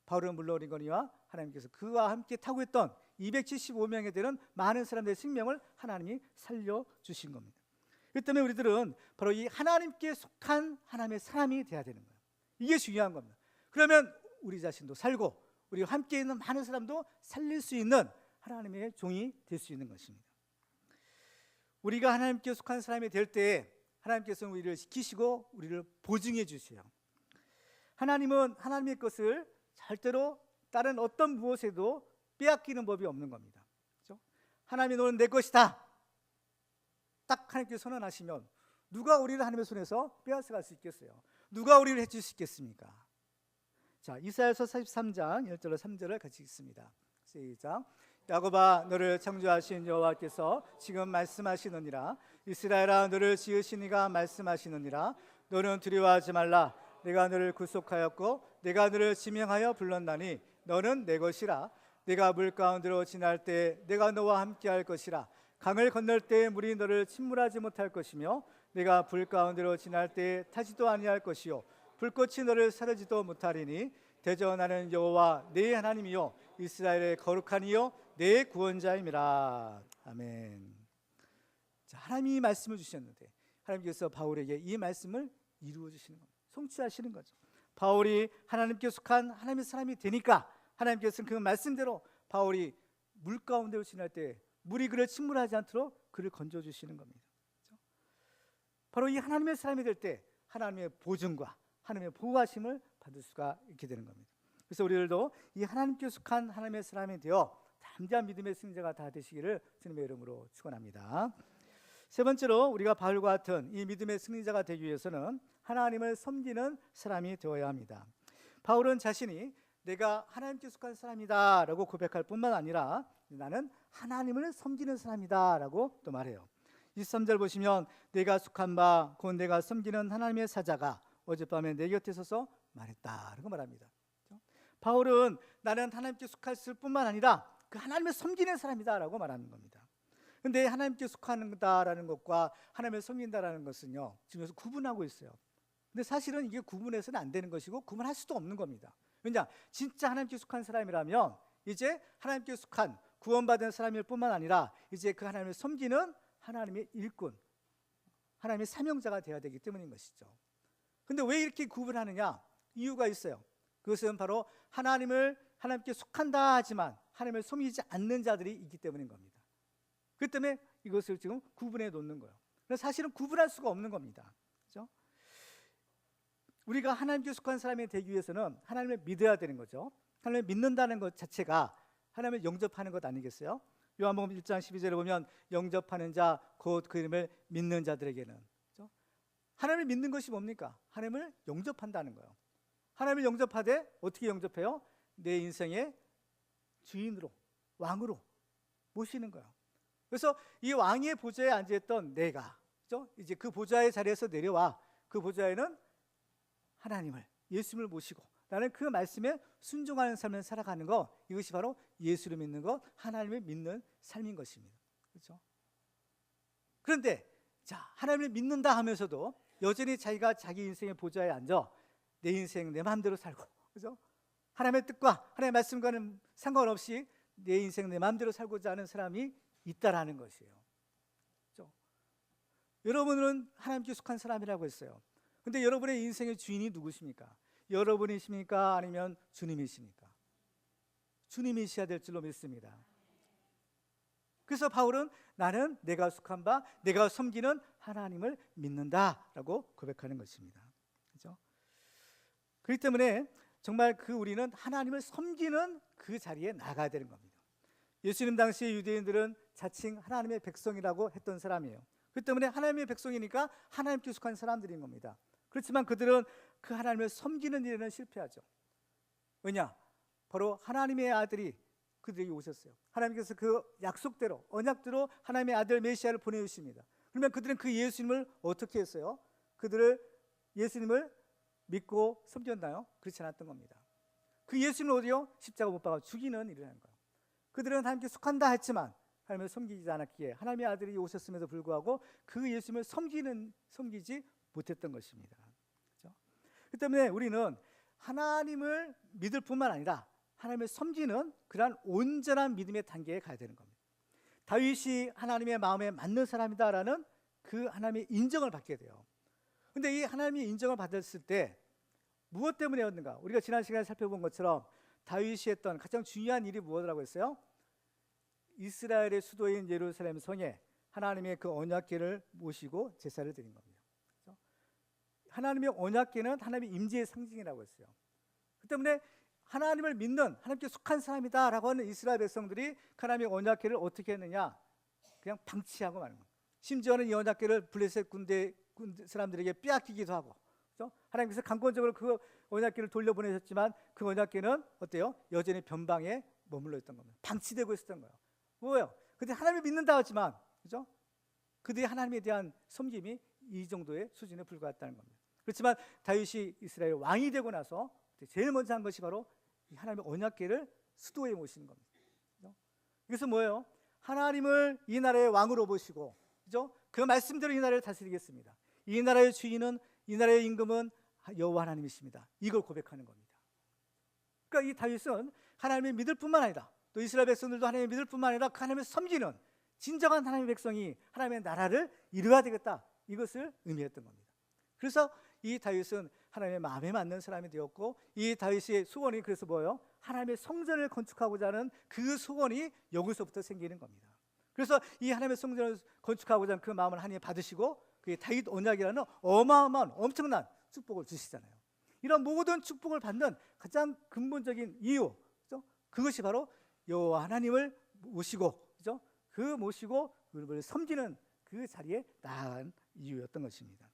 바울은 물러오거니와 하나님께서 그와 함께 타고 있던 275명에 되는 많은 사람들의 생명을 하나님이 살려주신 겁니다. 그 때문에 우리들은 바로 이 하나님께 속한 하나님의 사람이 되어야 되는 거예요. 이게 중요한 겁니다. 그러면 우리 자신도 살고 우리와 함께 있는 많은 사람도 살릴 수 있는 하나님의 종이 될 수 있는 것입니다. 우리가 하나님께 속한 사람이 될 때 하나님께서는 우리를 지키시고 우리를 보증해 주세요. 하나님은 하나님의 것을 절대로 다른 어떤 무엇에도 빼앗기는 법이 없는 겁니다. 그렇죠? 하나님이 너는 내 것이다. 딱 하나님께 선언하시면 누가 우리를 하나님의 손에서 빼앗아갈 수 있겠어요? 누가 우리를 해칠 수 있겠습니까? 자, 이사야서 43장 1절로 3절을 같이 읽습니다. 시작. 야곱아, 너를 창조하신 여호와께서 지금 말씀하시느니라. 이스라엘아, 너를 지으신 이가 말씀하시느니라. 너는 두려워하지 말라. 내가 너를 구속하였고 내가 너를 지명하여 불렀나니 너는 내 것이라. 내가 물 가운데로 지날 때 내가 너와 함께할 것이라. 강을 건널 때 물이 너를 침몰하지 못할 것이며 내가 불 가운데로 지날 때 타지도 아니할 것이요 불꽃이 너를 사르지도 못하리니 대저 나는 여호와 내 하나님이요 이스라엘의 거룩한 이요 내 구원자임이라. 아멘. 자, 하나님이 말씀을 주셨는데 하나님께서 바울에게 이 말씀을 이루어 주시는 겁니다. 성취하시는 거죠. 바울이 하나님께 속한 하나님의 사람이 되니까 하나님께서는 그 말씀대로 바울이 물 가운데로 지날 때 물이 그를 침몰하지 않도록 그를 건져주시는 겁니다. 그렇죠? 바로 이 하나님의 사람이 될 때 하나님의 보증과 하나님의 보호하심을 받을 수가 있게 되는 겁니다. 그래서 우리들도 이 하나님께 속한 하나님의 사람이 되어 담대한 믿음의 승자가 다 되시기를 주님의 이름으로 축원합니다. 세 번째로 우리가 바울과 같은 이 믿음의 승리자가 되기 위해서는 하나님을 섬기는 사람이 되어야 합니다. 바울은 자신이 내가 하나님께 속한 사람이다 라고 고백할 뿐만 아니라 나는 하나님을 섬기는 사람이다 라고 또 말해요. 23절 보시면 내가 속한 바 곧 내가 섬기는 하나님의 사자가 어젯밤에 내 곁에 서서 말했다 라고 말합니다. 바울은 나는 하나님께 속했을 뿐만 아니라 그 하나님을 섬기는 사람이다 라고 말하는 겁니다. 근데 하나님께 속한다라는 것과 하나님을 섬긴다라는 것은요 지금 여기서 구분하고 있어요. 근데 사실은 이게 구분해서는 안 되는 것이고 구분할 수도 없는 겁니다. 왜냐? 진짜 하나님께 속한 사람이라면 이제 하나님께 속한 구원받은 사람일 뿐만 아니라 이제 그 하나님을 섬기는 하나님의 일꾼, 하나님의 사명자가 되어야 되기 때문인 것이죠. 근데 왜 이렇게 구분하느냐? 이유가 있어요. 그것은 바로 하나님께 속한다 하지만 하나님을 섬기지 않는 자들이 있기 때문인 겁니다. 그 때문에 이것을 지금 구분해 놓는 거예요. 그래서 사실은 구분할 수가 없는 겁니다. 그렇죠? 우리가 하나님께 속한 사람이 되기 위해서는 하나님을 믿어야 되는 거죠. 하나님을 믿는다는 것 자체가 하나님을 영접하는 것 아니겠어요? 요한복음 1장 12절에 보면 영접하는 자 곧 그 이름을 믿는 자들에게는, 그렇죠? 하나님을 믿는 것이 뭡니까? 하나님을 영접한다는 거예요. 하나님을 영접하되 어떻게 영접해요? 내 인생의 주인으로, 왕으로 모시는 거예요. 그래서 이 왕의 보좌에 앉아있던 내가, 그렇죠? 이제 그 보좌의 자리에서 내려와 그 보좌에는 하나님을, 예수님을 모시고 나는 그 말씀에 순종하는 삶을 살아가는 것, 이것이 바로 예수를 믿는 것, 하나님을 믿는 삶인 것입니다. 그렇죠? 그런데 자, 하나님을 믿는다 하면서도 여전히 자기가 자기 인생의 보좌에 앉아 내 인생 내 마음대로 살고, 그렇죠? 하나님의 뜻과 하나님의 말씀과는 상관없이 내 인생 내 마음대로 살고자 하는 사람이 있다라는 것이에요. 그렇죠? 여러분은 하나님께 속한 사람이라고 했어요. 근데 여러분의 인생의 주인이 누구십니까? 여러분이십니까? 아니면 주님이십니까? 주님이셔야 될 줄로 믿습니다. 그래서 바울은 나는 내가 속한 바, 내가 섬기는 하나님을 믿는다라고 고백하는 것입니다. 그렇죠? 그렇기 때문에 정말 우리는 하나님을 섬기는 그 자리에 나가야 되는 겁니다. 예수님 당시 유대인들은 자칭 하나님의 백성이라고 했던 사람이에요. 그 때문에 하나님의 백성이니까 하나님께 속한 사람들인 겁니다. 그렇지만 그들은 그 하나님을 섬기는 일에는 실패하죠. 왜냐? 바로 하나님의 아들이 그들에게 오셨어요. 하나님께서 그 약속대로, 언약대로 하나님의 아들 메시아를 보내주십니다. 그러면 그들은 그 예수님을 어떻게 했어요? 그들을 예수님을 믿고 섬겼나요? 그렇지 않았던 겁니다. 그 예수님을 어디요? 십자가 못 박아 죽이는 일을 하는 거예요. 그들은 하나님께 속한다 했지만 하나님을 섬기지 않았기에 하나님의 아들이 오셨음에도 불구하고 그 예수님을 섬기지 못했던 것입니다. 그렇죠? 그 때문에 우리는 하나님을 믿을 뿐만 아니라 하나님을 섬기는 그러한 온전한 믿음의 단계에 가야 되는 겁니다. 다윗이 하나님의 마음에 맞는 사람이다라는 그 하나님의 인정을 받게 돼요. 그런데 이 하나님의 인정을 받았을 때 무엇 때문이었는가? 우리가 지난 시간에 살펴본 것처럼 다윗이 했던 가장 중요한 일이 무엇이라고 했어요? 이스라엘의 수도인 예루살렘 성에 하나님의 그 언약궤를 모시고 제사를 드린 겁니다. 그렇죠? 하나님의 언약궤는 하나님의 임재의 상징이라고 했어요. 그 때문에 하나님을 믿는, 하나님께 속한 사람이다라고 하는 이스라엘 백성들이 하나님의 언약궤를 어떻게 했느냐? 그냥 방치하고 마는 겁니다. 심지어는 이 언약궤를 블레셋 군대 사람들에게 빼앗기기도 하고, 그렇죠? 하나님께서 강권적으로 그 언약궤를 돌려보내셨지만 그 언약궤는 어때요? 여전히 변방에 머물러 있던 겁니다. 방치되고 있었던 거예요. 뭐예요? 그때 하나님을 믿는다 하지만, 그렇죠? 그들이 하나님에 대한 섬김이 이 정도의 수준에 불과했다는 겁니다. 그렇지만 다윗이 이스라엘 왕이 되고 나서 제일 먼저 한 것이 바로 이 하나님의 언약궤를 수도에 모시는 겁니다. 그렇죠? 이것은 뭐예요? 하나님을 이 나라의 왕으로 보시고, 그렇죠? 그 말씀대로 이 나라를 다스리겠습니다. 이 나라의 주인은, 이 나라의 임금은 여호와 하나님이십니다. 이걸 고백하는 겁니다. 그러니까 이 다윗은 하나님을 믿을 뿐만 아니라 또 이스라엘 백성들도 하나님을 믿을 뿐만 아니라 그 하나님을 섬기는 진정한 하나님의 백성이 하나님의 나라를 이루어야 되겠다, 이것을 의미했던 겁니다. 그래서 이 다윗은 하나님의 마음에 맞는 사람이 되었고, 이 다윗의 소원이 그래서 뭐예요? 하나님의 성전을 건축하고자 하는 그 소원이 여기서부터 생기는 겁니다. 그래서 이 하나님의 성전을 건축하고자 하는 그 마음을 하나님이 받으시고 그게 다윗 언약이라는 어마어마한 엄청난 축복을 주시잖아요. 이런 모든 축복을 받는 가장 근본적인 이유, 그렇죠? 그것이 바로 여호와 하나님을 모시고, 그렇죠? 그 모시고 그를 섬기는 그 자리에 나아간 이유였던 것입니다.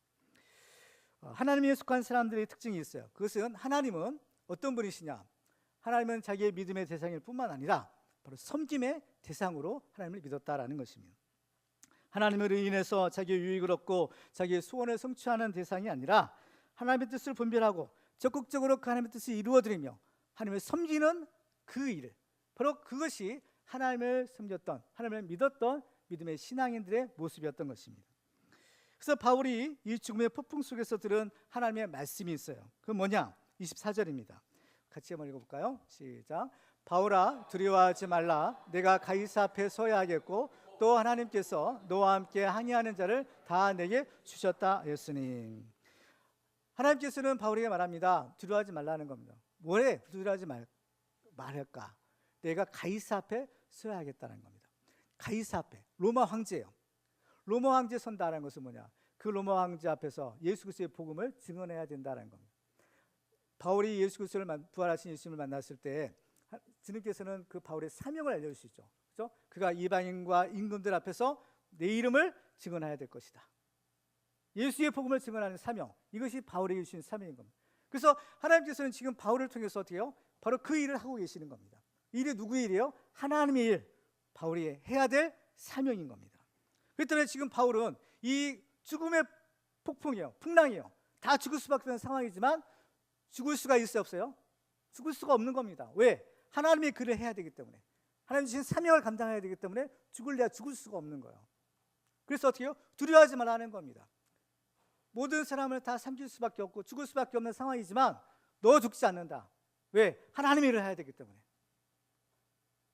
하나님에 속한 사람들의 특징이 있어요. 그것은 하나님은 어떤 분이시냐? 하나님은 자기의 믿음의 대상일 뿐만 아니라 바로 섬김의 대상으로 하나님을 믿었다라는 것입니다. 하나님을 인해서 자기의 유익을 얻고 자기의 소원을 성취하는 대상이 아니라 하나님의 뜻을 분별하고 적극적으로 그 하나님의 뜻을 이루어드리며 하나님을 섬기는 그 일, 바로 그것이 하나님을 섬겼던, 하나님을 믿었던 믿음의 신앙인들의 모습이었던 것입니다. 그래서 바울이 이 죽음의 폭풍 속에서 들은 하나님의 말씀이 있어요. 그건 뭐냐? 24절입니다. 같이 한번 읽어볼까요? 시작. 바울아, 두려워하지 말라. 내가 가이사 앞에 서야 하겠고 또 하나님께서 너와 함께 항의하는 자를 다 내게 주셨다 하였으니. 하나님께서는 바울에게 말합니다. 두려워하지 말라는 겁니다. 뭐래? 두려워하지 말할까? 내가 가이사 앞에 서야 하겠다는 겁니다. 가이사 앞에, 로마 황제예요. 로마 황제 선다라는 것은 뭐냐? 그 로마 황제 앞에서 예수 그리스도의 복음을 증언해야 된다는 겁니다. 바울이 예수 그리스도를 부활하신 예수님을 만났을 때 주님께서는 그 바울의 사명을 알려주시죠. 그렇죠? 그가 이방인과 임금들 앞에서 내 이름을 증언해야 될 것이다. 예수의 복음을 증언하는 사명, 이것이 바울에게 주신 사명인 겁니다. 그래서 하나님께서는 지금 바울을 통해서 어떻게 해요? 바로 그 일을 하고 계시는 겁니다. 이 일이 누구의 일이에요? 하나님의 일, 바울이 해야 될 사명인 겁니다. 그렇기 때문에 지금 바울은 이 죽음의 폭풍이에요. 풍랑이에요. 다 죽을 수밖에 없는 상황이지만 죽을 수가 있어요, 없어요? 죽을 수가 없는 겁니다. 왜? 하나님의 글을 해야 되기 때문에, 하나님 주신 사명을 감당해야 되기 때문에 죽을 수가 없는 거예요. 그래서 어떻게 해요? 두려워하지 말라는 겁니다. 모든 사람을 다 삼킬 수밖에 없고 죽을 수밖에 없는 상황이지만 너 죽지 않는다. 왜? 하나님의 일을 해야 되기 때문에.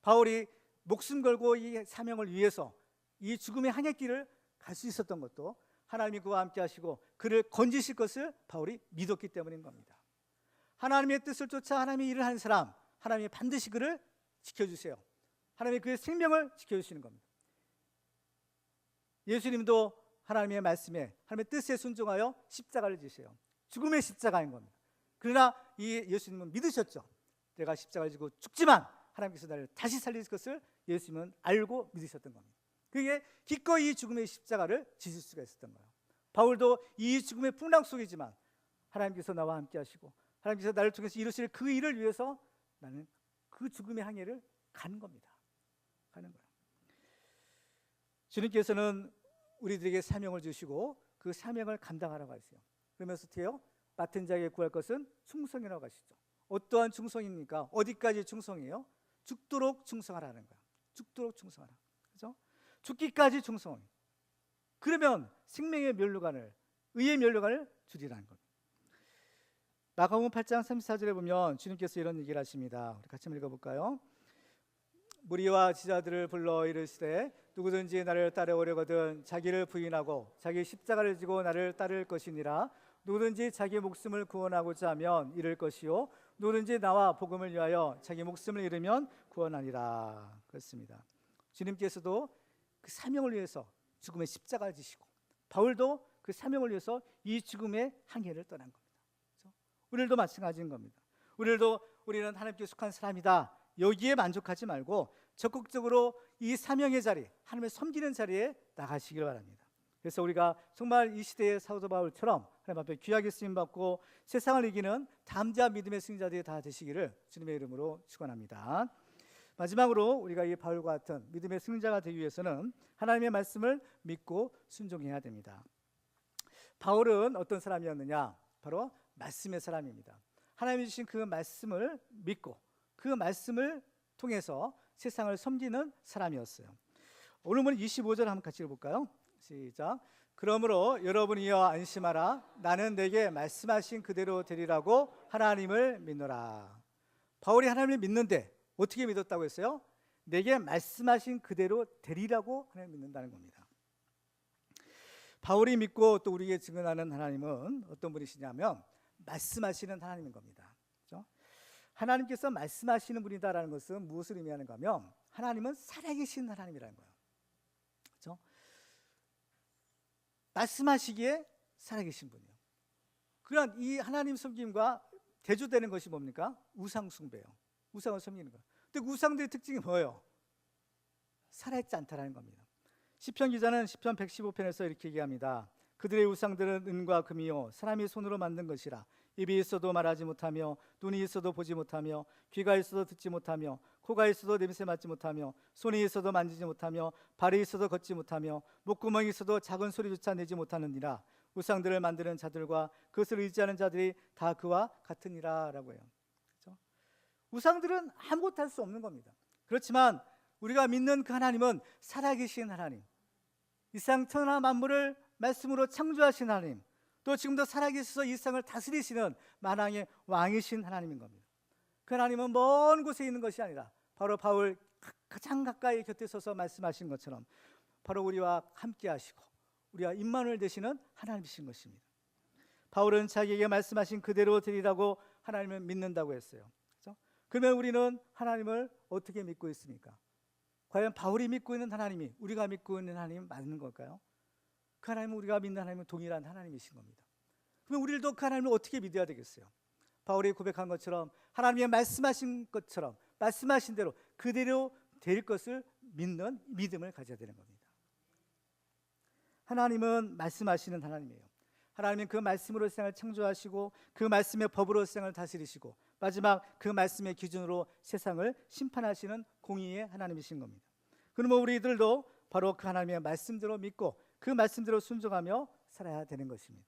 바울이 목숨 걸고 이 사명을 위해서 이 죽음의 항해길을 갈 수 있었던 것도 하나님이 그와 함께 하시고 그를 건지실 것을 바울이 믿었기 때문인 겁니다. 하나님의 뜻을 쫓아 하나님의 일을 하는 사람, 하나님이 반드시 그를 지켜주세요. 하나님이 그의 생명을 지켜주시는 겁니다. 예수님도 하나님의 말씀에, 하나님의 뜻에 순종하여 십자가를 지세요. 죽음의 십자가인 겁니다. 그러나 이 예수님은 믿으셨죠. 내가 십자가를 지고 죽지만 하나님께서 나를 다시 살리실 것을 예수님은 알고 믿으셨던 겁니다. 그게 기꺼이 이 죽음의 십자가를 지실 수가 있었던 거예요. 바울도 이 죽음의 풍랑 속이지만 하나님께서 나와 함께 하시고 하나님께서 나를 통해서 이루실 그 일을 위해서 나는 그 죽음의 항해를 가는 겁니다. 가는 거예요. 주님께서는 우리들에게 사명을 주시고 그 사명을 감당하라고 하세요. 그러면서 어떻게요? 맡은 자에게 구할 것은 충성이라고 하시죠. 어떠한 충성입니까? 어디까지 충성이에요? 죽도록 충성하라는 거예요. 죽도록 충성하라. 그죠? 죽기까지 충성. 그러면 생명의 면류관을, 의의 면류관을 주리라는 겁니다. 마가복음 8장 34절에 보면 주님께서 이런 얘기를 하십니다. 우리 같이 한번 읽어볼까요? 무리와 지자들을 불러 이르시되 누구든지 나를 따라오려거든 자기를 부인하고 자기 십자가를 지고 나를 따를 것이니라. 누구든지 자기 목숨을 구원하고자 하면 잃을 것이요 누구든지 나와 복음을 위하여 자기 목숨을 잃으면 구원하리라. 그렇습니다. 주님께서도 그 사명을 위해서 죽음의 십자가를 지시고 바울도 그 사명을 위해서 이 죽음의 항해를 떠난 겁니다. 그렇죠? 우리들도 마찬가지인 겁니다. 우리는 하나님께 속한 사람이다. 여기에 만족하지 말고 적극적으로 이 사명의 자리, 하나님을 섬기는 자리에 나가시길 바랍니다. 그래서 우리가 정말 이 시대의 사도 바울처럼 하나님 앞에 귀하게 쓰임받고 세상을 이기는 담대한 믿음의 승자들이 다 되시기를 주님의 이름으로 축원합니다. 마지막으로 우리가 이 바울과 같은 믿음의 승자가 되기 위해서는 하나님의 말씀을 믿고 순종해야 됩니다. 바울은 어떤 사람이었느냐? 바로 말씀의 사람입니다. 하나님이 주신 그 말씀을 믿고 그 말씀을 통해서 세상을 섬기는 사람이었어요. 오늘 본 25절 한번 같이 읽어볼까요? 시작. 그러므로 여러분이여 안심하라. 나는 내게 말씀하신 그대로 되리라고 하나님을 믿노라. 바울이 하나님을 믿는데 어떻게 믿었다고 했어요? 내게 말씀하신 그대로 되리라고 하나님을 믿는다는 겁니다. 바울이 믿고 또 우리에게 증언하는 하나님은 어떤 분이시냐면 말씀하시는 하나님인 겁니다. 그렇죠? 하나님께서 말씀하시는 분이다라는 것은 무엇을 의미하는가 하면 하나님은 살아계신 하나님이라는 거예요. 그렇죠? 말씀하시기에 살아계신 분이에요. 그런 이 하나님 섬김과 대조되는 것이 뭡니까? 우상 숭배예요. 우상을 섬기는 거예요. 근데 우상들의 특징이 뭐예요? 살아있지 않다라는 겁니다. 시편 기자는 시편 115편에서 이렇게 얘기합니다. 그들의 우상들은 은과 금이요 사람이 손으로 만든 것이라. 입이 있어도 말하지 못하며 눈이 있어도 보지 못하며 귀가 있어도 듣지 못하며 코가 있어도 냄새 맡지 못하며 손이 있어도 만지지 못하며 발이 있어도 걷지 못하며 목구멍이 있어도 작은 소리조차 내지 못하느니라. 우상들을 만드는 자들과 그것을 의지하는 자들이 다 그와 같으니라 라고 해요. 그렇죠? 우상들은 아무것도 할 수 없는 겁니다. 그렇지만 우리가 믿는 그 하나님은 살아계신 하나님, 이 세상 천하 만물을 말씀으로 창조하신 하나님, 또 지금도 살아계셔서 이 세상을 다스리시는 만왕의 왕이신 하나님인 겁니다. 그 하나님은 먼 곳에 있는 것이 아니라 바로 바울 가장 가까이 곁에 서서 말씀하신 것처럼 바로 우리와 함께 하시고 우리와 임마누엘 되시는 하나님이신 것입니다. 바울은 자기에게 말씀하신 그대로 되리라고 하나님을 믿는다고 했어요. 그렇죠? 그러면 우리는 하나님을 어떻게 믿고 있습니까? 과연 바울이 믿고 있는 하나님이 우리가 믿고 있는 하나님 맞는 걸까요? 그 하나님은 우리가 믿는 하나님은 동일한 하나님이신 겁니다. 그럼 우리도 그 하나님을 어떻게 믿어야 되겠어요? 바울이 고백한 것처럼 하나님이 말씀하신 것처럼 말씀하신 대로 그대로 될 것을 믿는 믿음을 가져야 되는 겁니다. 하나님은 말씀하시는 하나님이에요. 하나님은 그 말씀으로 세상을 창조하시고 그 말씀의 법으로 세상을 다스리시고 마지막 그 말씀의 기준으로 세상을 심판하시는 공의의 하나님이신 겁니다. 그러면 우리들도 바로 그 하나님의 말씀대로 믿고 그 말씀대로 순종하며 살아야 되는 것입니다.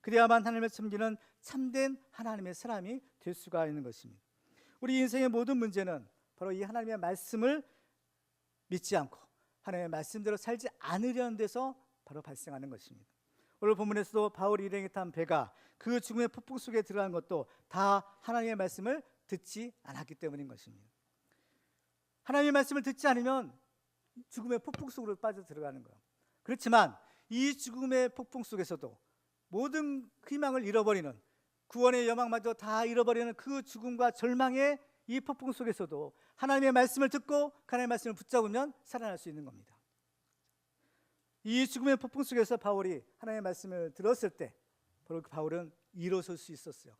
그래야만 하나님을 섬기는 참된 하나님의 사람이 될 수가 있는 것입니다. 우리 인생의 모든 문제는 바로 이 하나님의 말씀을 믿지 않고 하나님의 말씀대로 살지 않으려는 데서 바로 발생하는 것입니다. 오늘 본문에서도 바울이 일행에 탄 배가 그 죽음의 폭풍 속에 들어간 것도 다 하나님의 말씀을 듣지 않았기 때문인 것입니다. 하나님의 말씀을 듣지 않으면 죽음의 폭풍 속으로 빠져 들어가는 거예요. 그렇지만 이 죽음의 폭풍 속에서도 모든 희망을 잃어버리는 구원의 여망마저 다 잃어버리는 그 죽음과 절망의 이 폭풍 속에서도 하나님의 말씀을 듣고 하나님의 말씀을 붙잡으면 살아날 수 있는 겁니다. 이 죽음의 폭풍 속에서 바울이 하나님의 말씀을 들었을 때 바로 바울은 일어설 수 있었어요.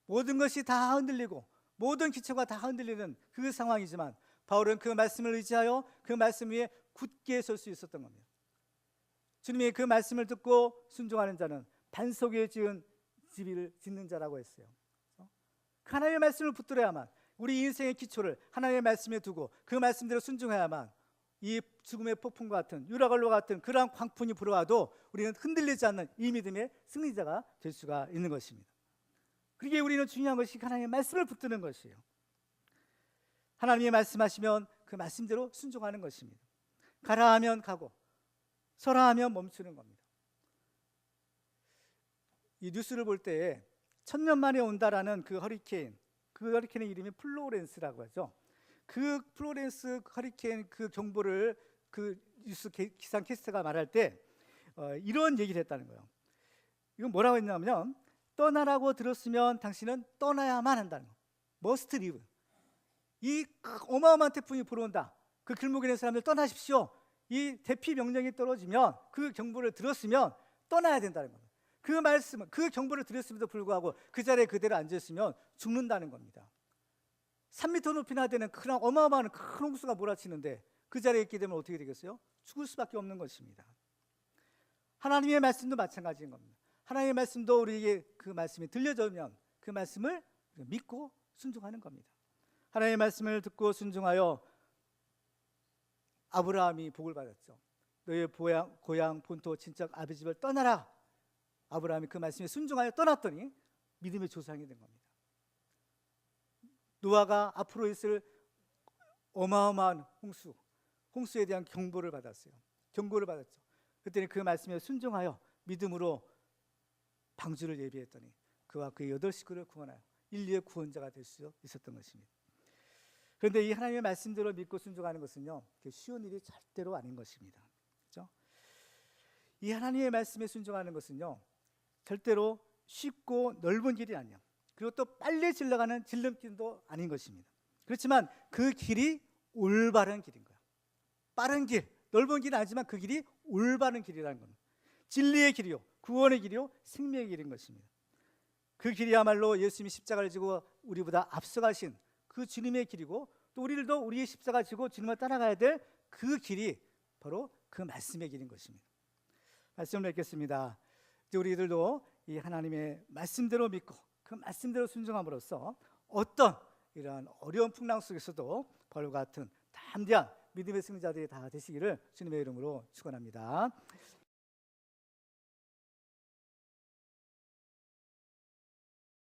모든 것이 다 흔들리고 모든 기초가 다 흔들리는 그 상황이지만 바울은 그 말씀을 의지하여 그 말씀 위에 굳게 설 수 있었던 겁니다. 주님이 그 말씀을 듣고 순종하는 자는 반석 위에 지은 집을 짓는 자라고 했어요. 하나님의 말씀을 붙들어야만, 우리 인생의 기초를 하나님의 말씀에 두고 그 말씀대로 순종해야만 이 죽음의 폭풍과 같은, 유라굴로 같은 그러한 광풍이 불어와도 우리는 흔들리지 않는 이 믿음의 승리자가 될 수가 있는 것입니다. 그러기에 우리는 중요한 것이 하나님의 말씀을 붙드는 것이에요. 하나님이 말씀하시면 그 말씀대로 순종하는 것입니다. 가라 하면 가고 서라 하면 멈추는 겁니다. 이 뉴스를 볼 때 1000년 만에 온다라는 그 허리케인의 이름이 플로렌스라고 하죠. 그 플로렌스 허리케인 그 정보를 그 뉴스 기상 캐스터가 말할 때 이런 얘기를 했다는 거예요. 이건 뭐라고 했냐면, 떠나라고 들었으면 당신은 떠나야만 한다는 거. must leave. 이 어마어마한 태풍이 불어온다. 그 길목에 있는 사람들 떠나십시오. 이 대피 명령이 떨어지면, 그 경보를 들었으면 떠나야 된다는 겁니다. 그 말씀은, 그 경보를 들었음에도 불구하고 그 자리에 그대로 앉아있으면 죽는다는 겁니다. 3m 높이나 되는 그런 어마어마한 큰 홍수가 몰아치는데 그 자리에 있게 되면 어떻게 되겠어요? 죽을 수밖에 없는 것입니다. 하나님의 말씀도 마찬가지인 겁니다. 하나님의 말씀도 우리에게 그 말씀이 들려주면 그 말씀을 믿고 순종하는 겁니다. 하나님의 말씀을 듣고 순종하여 아브라함이 복을 받았죠. 너의 고향 본토 친척 아비 집을 떠나라. 아브라함이 그 말씀에 순종하여 떠났더니 믿음의 조상이 된 겁니다. 노아가 앞으로 있을 어마어마한 홍수에 대한 경고를 받았죠. 그때는 그 말씀에 순종하여 믿음으로 방주를 예비했더니 그와 그의 8식구를 구원하여 인류의 구원자가 될 수 있었던 것입니다. 그런데 이 하나님의 말씀대로 믿고 순종하는 것은요, 쉬운 일이 절대로 아닌 것입니다. 그렇죠? 이 하나님의 말씀에 순종하는 것은요, 절대로 쉽고 넓은 길이 아니에요. 그리고 또 빨리 질러가는 질름길도 아닌 것입니다. 그렇지만 그 길이 올바른 길인 거예요. 빠른 길, 넓은 길은 아니지만 그 길이 올바른 길이라는 겁니다. 진리의 길이요, 구원의 길이요, 생명의 길인 것입니다. 그 길이야말로 예수님이 십자가를 지고 우리보다 앞서가신 그 주님의 길이고, 또 우리들도 우리의 십자가 지고 주님을 따라가야 될 그 길이 바로 그 말씀의 길인 것입니다. 말씀을 맺겠습니다. 이제 우리들도 이 하나님의 말씀대로 믿고 그 말씀대로 순종함으로써 어떤 이러한 어려운 풍랑 속에서도 바울과 같은 담대한 믿음의 승자들이 다 되시기를 주님의 이름으로 축원합니다.